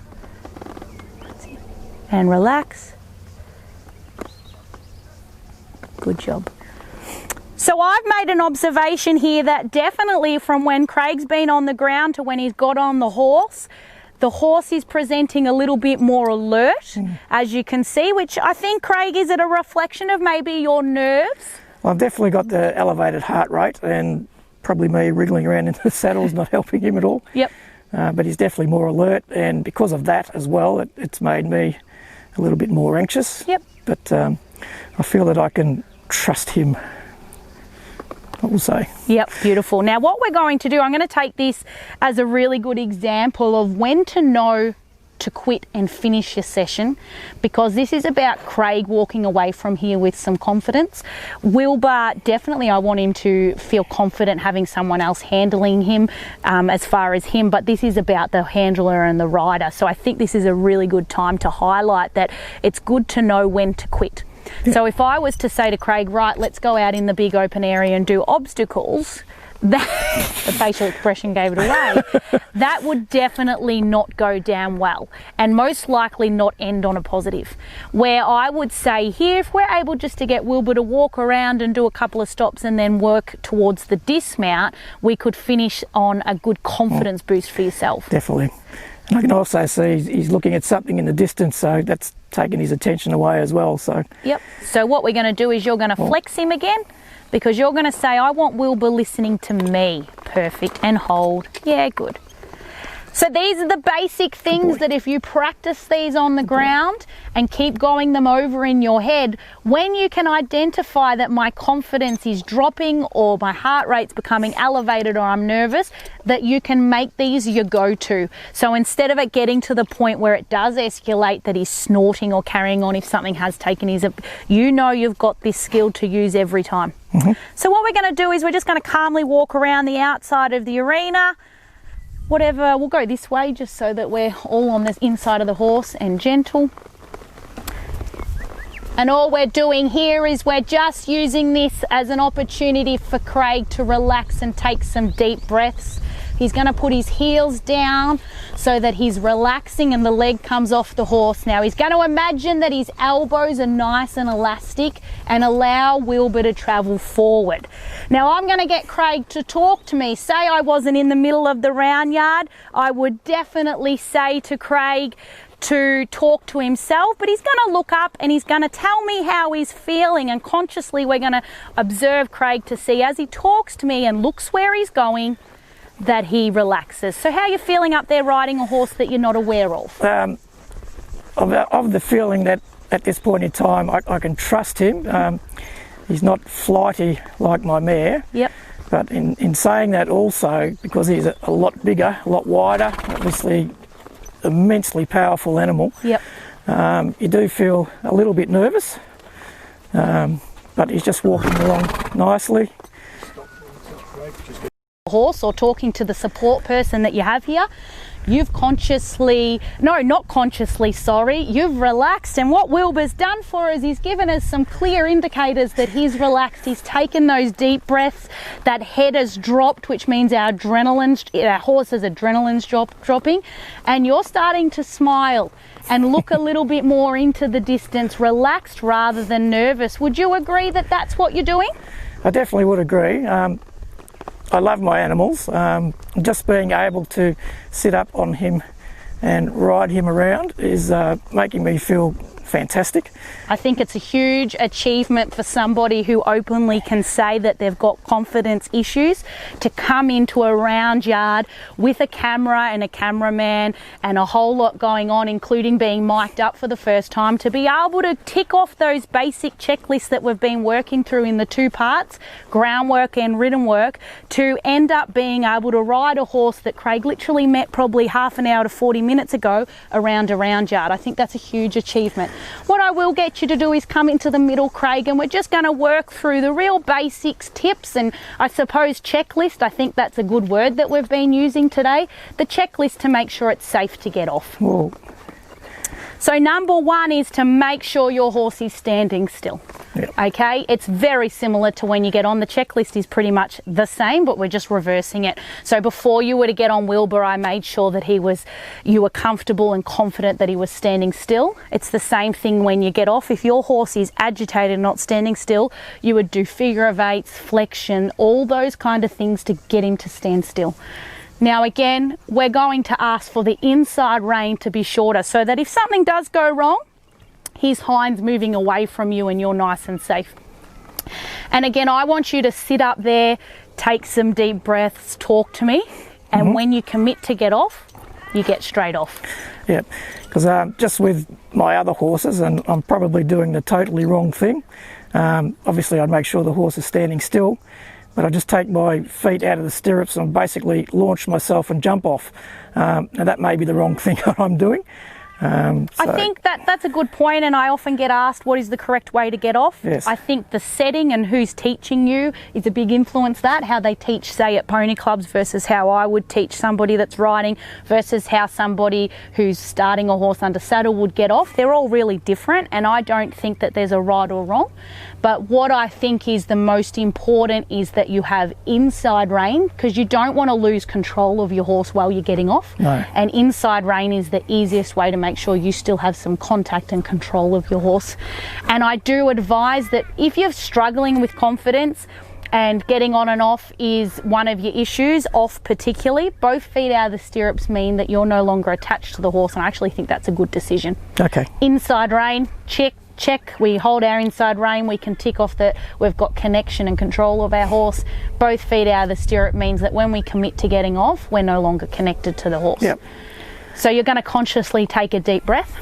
[SPEAKER 2] And relax. Good job. So I've made an observation here that definitely from when Craig's been on the ground to when he's got on the horse is presenting a little bit more alert, as you can see, which I think, Craig, is it a reflection of maybe your nerves?
[SPEAKER 3] Well, I've definitely got the elevated heart rate, and probably me wriggling around in the saddle is not helping him at all.
[SPEAKER 2] Yep.
[SPEAKER 3] But he's definitely more alert, and because of that as well, it's made me a little bit more anxious.
[SPEAKER 2] Yep.
[SPEAKER 3] But I feel that I can trust him, I will say.
[SPEAKER 2] Yep, beautiful. Now what we're going to do, I'm going to take this as a really good example of when to know to quit and finish your session, because this is about Craig walking away from here with some confidence. Wilbur, definitely I want him to feel confident having someone else handling him as far as him, but this is about the handler and the rider. So I think this is a really good time to highlight that it's good to know when to quit. So if I was to say to Craig, right, let's go out in the big open area and do obstacles, that the facial expression gave it away, that would definitely not go down well and most likely not end on a positive. Where I would say here, if we're able just to get Wilbur to walk around and do a couple of stops and then work towards the dismount, we could finish on a good confidence boost for yourself.
[SPEAKER 3] Definitely. And I can also see he's looking at something in the distance, so that's taking his attention away as well. So
[SPEAKER 2] yep. So what we're going to do is you're going to flex him again, because you're going to say, I want Wilbur listening to me. Perfect. And hold. Yeah, good. So these are the basic things that if you practice these on the ground and keep going them over in your head, when you can identify that my confidence is dropping or my heart rate's becoming elevated or I'm nervous, that you can make these your go-to. So instead of it getting to the point where it does escalate, that he's snorting or carrying on if something has taken his, you know you've got this skill to use every time. So what we're going to do is we're just going to calmly walk around the outside of the arena. Whatever, we'll go this way just so that we're all on this inside of the horse and gentle. And all we're doing here is we're just using this as an opportunity for Craig to relax and take some deep breaths. He's going to put his heels down so that he's relaxing and the leg comes off the horse. Now he's going to imagine that his elbows are nice and elastic and allow Wilbur to travel forward. Now I'm going to get Craig to talk to me. Say I wasn't in the middle of the round yard, I would definitely say to Craig to talk to himself, but he's going to look up and he's going to tell me how he's feeling, and consciously we're going to observe Craig to see as he talks to me and looks where he's going that he relaxes. So how are you feeling up there riding a horse that you're not aware of?
[SPEAKER 3] Of the feeling that at this point in time I can trust him. He's not flighty like my mare.
[SPEAKER 2] Yep.
[SPEAKER 3] But in saying that also, because he's a lot bigger, a lot wider, obviously immensely powerful animal.
[SPEAKER 2] Yep.
[SPEAKER 3] You do feel a little bit nervous, but he's just walking along nicely.
[SPEAKER 2] Horse or talking to the support person that you have here, you've you've relaxed, and what Wilbur's done for us is given us some clear indicators that he's relaxed. He's taken those deep breaths, that head has dropped, which means our horse's adrenaline's dropping, and you're starting to smile and look a little bit more into the distance, relaxed rather than nervous. Would you agree that that's what you're doing?
[SPEAKER 3] I definitely would agree. I love my animals. Just being able to sit up on him and ride him around is making me feel fantastic.
[SPEAKER 2] I think it's a huge achievement for somebody who openly can say that they've got confidence issues to come into a round yard with a camera and a cameraman and a whole lot going on, including being mic'd up for the first time, to be able to tick off those basic checklists that we've been working through in the two parts, groundwork and ridden work, to end up being able to ride a horse that Craig literally met probably half an hour to 40 minutes ago around a round yard. I think that's a huge achievement. What I will get you to do is come into the middle, Craig, and we're just going to work through the real basics, tips, and I suppose checklist. I think that's a good word that we've been using today. The checklist to make sure it's safe to get off.
[SPEAKER 3] Whoa.
[SPEAKER 2] So number one is to make sure your horse is standing still.
[SPEAKER 3] Yep.
[SPEAKER 2] Okay, it's very similar to when you get on. The checklist is pretty much the same, but we're just reversing it. So before you were to get on Wilbur, I made sure that you were comfortable and confident that he was standing still. It's the same thing when you get off. If your horse is agitated and not standing still, you would do figure of eights, flexion, all those kind of things to get him to stand still. Now again, we're going to ask for the inside rein to be shorter so that if something does go wrong, his hind's moving away from you and you're nice and safe. And again, I want you to sit up there, take some deep breaths, talk to me, and when you commit to get off, you get straight off.
[SPEAKER 3] Yeah, because just with my other horses, and I'm probably doing the totally wrong thing, obviously I'd make sure the horse is standing still, but I just take my feet out of the stirrups and basically launch myself and jump off. Now that may be the wrong thing that I'm doing.
[SPEAKER 2] I think that's a good point, and I often get asked what is the correct way to get off.
[SPEAKER 3] Yes.
[SPEAKER 2] I think the setting and who's teaching you is a big influence. That how they teach, say, at pony clubs versus how I would teach somebody that's riding versus how somebody who's starting a horse under saddle would get off. They're all really different, and I don't think that there's a right or wrong. But what I think is the most important is that you have inside rein, because you don't want to lose control of your horse while you're getting off.
[SPEAKER 3] No.
[SPEAKER 2] And inside rein is the easiest way to make sure you still have some contact and control of your horse. And I do advise that if you're struggling with confidence and getting on and off is one of your issues, off particularly, both feet out of the stirrups mean that you're no longer attached to the horse, and I actually think that's a good decision.
[SPEAKER 3] Okay.
[SPEAKER 2] Inside rein, check. We hold our inside rein, we can tick off that we've got connection and control of our horse. Both feet out of the stirrup means that when we commit to getting off, we're no longer connected to the horse.
[SPEAKER 3] Yep.
[SPEAKER 2] So you're going to consciously take a deep breath,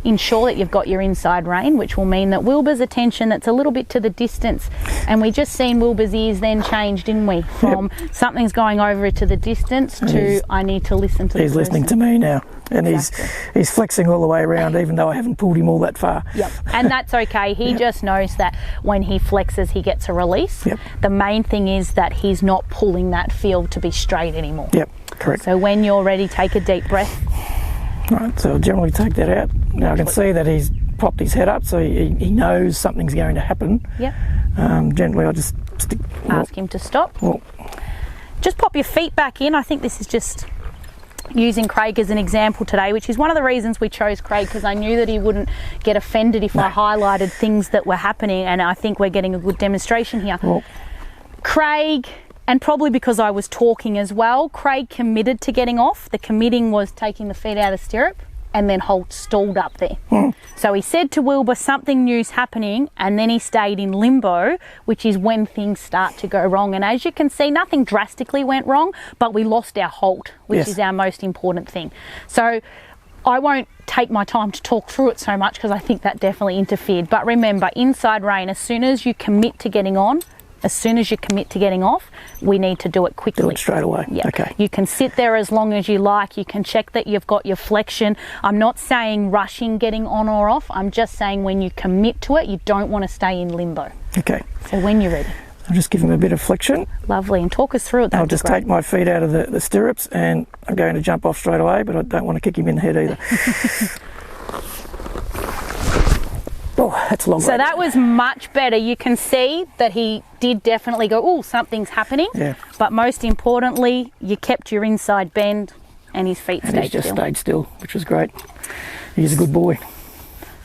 [SPEAKER 2] ensure that you've got your inside rein, which will mean that Wilbur's attention, that's a little bit to the distance, and we just seen Wilbur's ears then change, didn't we, from something's going over to the distance to I need to listen to the
[SPEAKER 3] He's listening to me now, and he's flexing all the way around, even though I haven't pulled him all that far.
[SPEAKER 2] Yep, and that's okay. He just knows that when he flexes, he gets a release.
[SPEAKER 3] Yep.
[SPEAKER 2] The main thing is that he's not pulling that field to be straight anymore.
[SPEAKER 3] Yep, correct.
[SPEAKER 2] So when you're ready, take a deep breath.
[SPEAKER 3] Right, so I'll generally take that out. Now I can see that he's popped his head up, so he knows something's going to happen.
[SPEAKER 2] Yep.
[SPEAKER 3] Gently, I just
[SPEAKER 2] ask him to stop.
[SPEAKER 3] Well,
[SPEAKER 2] just pop your feet back in. I think this is just using Craig as an example today, which is one of the reasons we chose Craig, because I knew that he wouldn't get offended if I highlighted things that were happening, and I think we're getting a good demonstration here.
[SPEAKER 3] Well,
[SPEAKER 2] Craig, and probably because I was talking as well, Craig committed to getting off. The committing was taking the feet out of the stirrup and then stalled up there. So he said to Wilba, something new's happening, and then he stayed in limbo, which is when things start to go wrong. And as you can see, nothing drastically went wrong, but we lost our halt, which is our most important thing. So I won't take my time to talk through it so much because I think that definitely interfered. But remember, inside rein, as soon as you commit to getting on, as soon as you commit to getting off, we need to do it quickly.
[SPEAKER 3] Do it straight away.
[SPEAKER 2] Yep.
[SPEAKER 3] Okay.
[SPEAKER 2] You can sit there as long as you like. You can check that you've got your flexion. I'm not saying rushing getting on or off. I'm just saying when you commit to it, you don't want to stay in limbo.
[SPEAKER 3] Okay.
[SPEAKER 2] So when you're ready.
[SPEAKER 3] I'll just give him a bit of flexion.
[SPEAKER 2] Lovely. And talk us through it.
[SPEAKER 3] I'll just take my feet out of the stirrups, and I'm going to jump off straight away, but I don't want to kick him in the head either. Oh, that's a long way.
[SPEAKER 2] So that was much better. You can see that he did definitely go, oh, something's happening.
[SPEAKER 3] Yeah.
[SPEAKER 2] But most importantly, you kept your inside bend and his feet stayed still.
[SPEAKER 3] And he just stayed still, which was great. He's a good boy.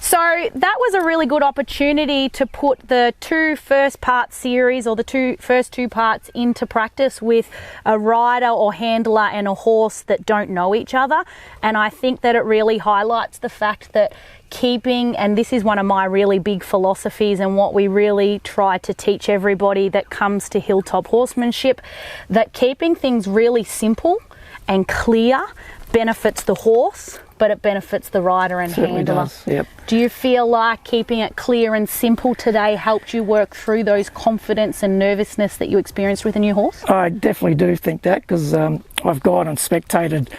[SPEAKER 2] So that was a really good opportunity to put the first part series, or the first two parts, into practice with a rider or handler and a horse that don't know each other. And I think that it really highlights the fact that keeping, and this is one of my really big philosophies and what we really try to teach everybody that comes to Hilltop Horsemanship, that keeping things really simple and clear benefits the horse, but it benefits the rider and
[SPEAKER 3] Certainly
[SPEAKER 2] handler.
[SPEAKER 3] does, yep.
[SPEAKER 2] Do you feel like keeping it clear and simple today helped you work through those confidence and nervousness that you experienced with a new horse?
[SPEAKER 3] I definitely do think that, because I've gone and spectated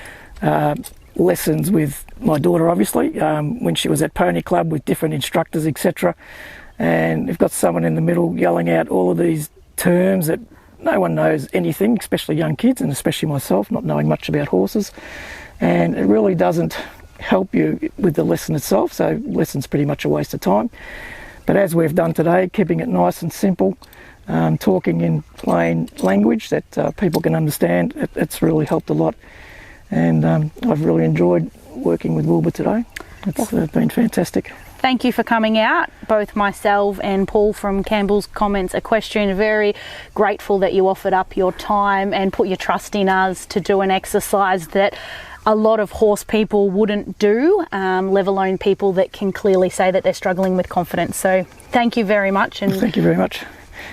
[SPEAKER 3] lessons with my daughter, obviously, when she was at Pony Club with different instructors, etc. And you've got someone in the middle yelling out all of these terms that no one knows anything, especially young kids, and especially myself, not knowing much about horses. And it really doesn't help you with the lesson itself, so lesson's pretty much a waste of time. But as we've done today, keeping it nice and simple, talking in plain language that people can understand, it's really helped a lot. And I've really enjoyed working with Wilba today. It's been fantastic.
[SPEAKER 2] Thank you for coming out. Both myself and Paul from Campbell's Comments Equestrian are very grateful that you offered up your time and put your trust in us to do an exercise that a lot of horse people wouldn't do, let alone people that can clearly say that they're struggling with confidence. So thank you very much. And
[SPEAKER 3] thank you very much.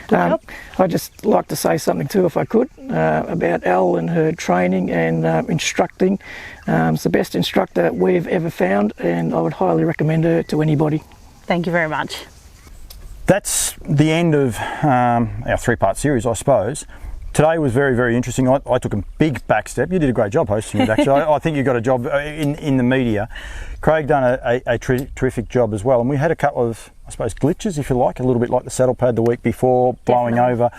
[SPEAKER 3] I'd just like to say something too, if I could, about Elle and her training and instructing. It's the best instructor we've ever found, and I would highly recommend her to anybody.
[SPEAKER 2] Thank you very much.
[SPEAKER 1] That's the end of our three-part series, I suppose. Today was very, very interesting. I took a big back step. You did a great job hosting it, actually. I think you got a job in the media. Craig done a terrific job as well. And we had a couple of, I suppose, glitches, if you like, a little bit like the saddle pad the week before, blowing over.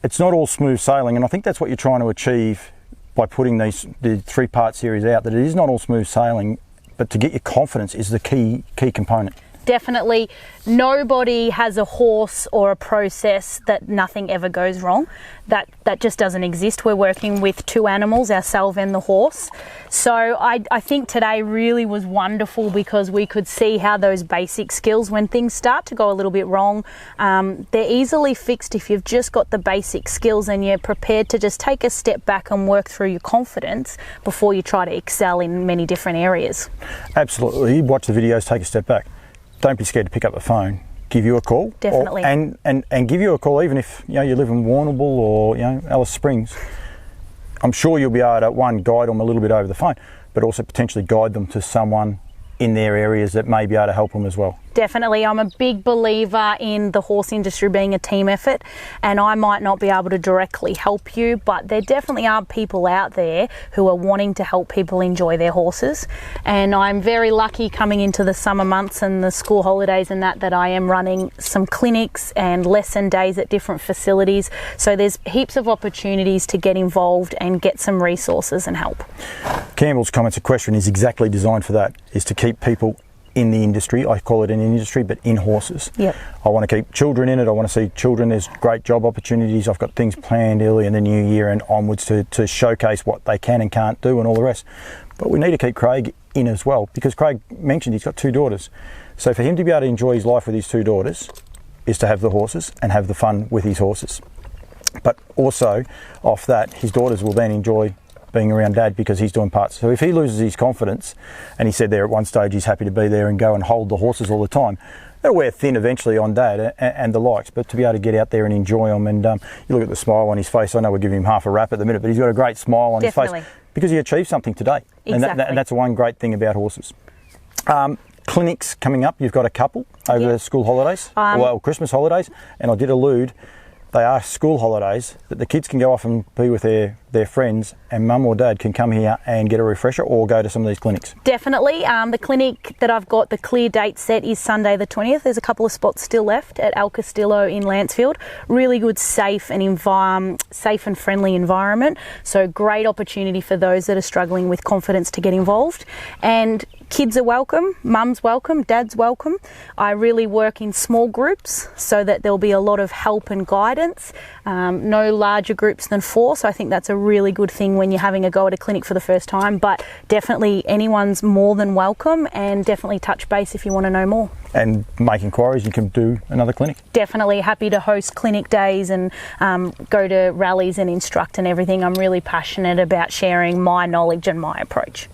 [SPEAKER 1] It's not all smooth sailing, and I think that's what you're trying to achieve by putting the three-part series out, that it is not all smooth sailing, but to get your confidence is the key component.
[SPEAKER 2] Definitely, nobody has a horse or a process that nothing ever goes wrong. That just doesn't exist. We're working with two animals, ourselves and the horse. So I think today really was wonderful because we could see how those basic skills, when things start to go a little bit wrong, they're easily fixed if you've just got the basic skills and you're prepared to just take a step back and work through your confidence before you try to excel in many different areas.
[SPEAKER 1] Absolutely. Watch the videos, take a step back. Don't be scared to pick up the phone. Give you a call.
[SPEAKER 2] Definitely.
[SPEAKER 1] And give you a call, even if you live in Warrnambool or Alice Springs. I'm sure you'll be able to, one, guide them a little bit over the phone, but also potentially guide them to someone in their areas that may be able to help them as well.
[SPEAKER 2] Definitely. I'm a big believer in the horse industry being a team effort, and I might not be able to directly help you, but there definitely are people out there who are wanting to help people enjoy their horses. And I'm very lucky coming into the summer months and the school holidays and that I am running some clinics and lesson days at different facilities. So there's heaps of opportunities to get involved and get some resources and help.
[SPEAKER 1] Campbell's Comments Equestrian is exactly designed for that, is to keep people in the industry. I call it an industry, but in horses.
[SPEAKER 2] Yep.
[SPEAKER 1] I want to keep children in it. I want to see children. There's great job opportunities. I've got things planned early in the new year and onwards to showcase what they can and can't do and all the rest. But we need to keep Craig in as well, because Craig mentioned he's got 2 daughters. So for him to be able to enjoy his life with his 2 daughters is to have the horses and have the fun with his horses. But also off that, his daughters will then enjoy being around Dad because he's doing parts. So if he loses his confidence, and he said there at one stage he's happy to be there and go and hold the horses all the time, they'll wear thin eventually on Dad and the likes. But to be able to get out there and enjoy them, and you look at the smile on his face. I know we're giving him half a rap at the minute, but he's got a great smile on his face because he achieved something today.
[SPEAKER 2] Exactly.
[SPEAKER 1] And that's one great thing about horses. Clinics coming up. You've got a couple over the school holidays, well, Christmas holidays, and I did allude, they are school holidays that the kids can go off and be with their friends, and Mum or Dad can come here and get a refresher or go to some of these clinics.
[SPEAKER 2] Definitely. The clinic that I've got the clear date set is Sunday the 20th. There's a couple of spots still left at El Castillo in Lancefield. Really good, safe and friendly environment. So great opportunity for those that are struggling with confidence to get involved. And kids are welcome, mum's welcome, dad's welcome. I really work in small groups so that there'll be a lot of help and guidance. No larger groups than 4, so I think that's a really good thing when you're having a go at a clinic for the first time. But definitely anyone's more than welcome, and definitely touch base if you want to know more.
[SPEAKER 1] And make inquiries, you can do another clinic.
[SPEAKER 2] Definitely happy to host clinic days and go to rallies and instruct and everything. I'm really passionate about sharing my knowledge and my approach.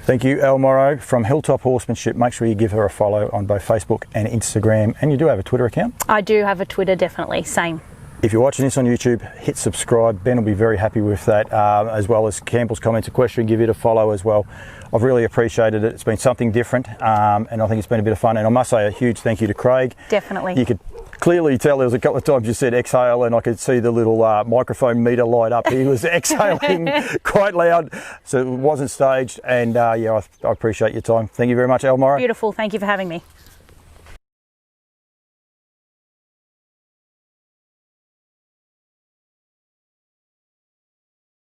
[SPEAKER 1] Thank you, Elle Moro from Hilltop Horsemanship. Make sure you give her a follow on both Facebook and Instagram. And you do have a Twitter account?
[SPEAKER 2] I do have a Twitter, definitely. Same.
[SPEAKER 1] If you're watching this on YouTube, hit subscribe. Ben will be very happy with that, as well as Campbell's comments, a question, give it a follow as well. I've really appreciated it. It's been something different, and I think it's been a bit of fun. And I must say a huge thank you to Craig.
[SPEAKER 2] Definitely.
[SPEAKER 1] You could clearly tell there was a couple of times you said exhale, and I could see the little microphone meter light up. He was exhaling quite loud, so it wasn't staged. And yeah, I appreciate your time. Thank you very much, Elle Moro.
[SPEAKER 2] Beautiful. Thank you for having me.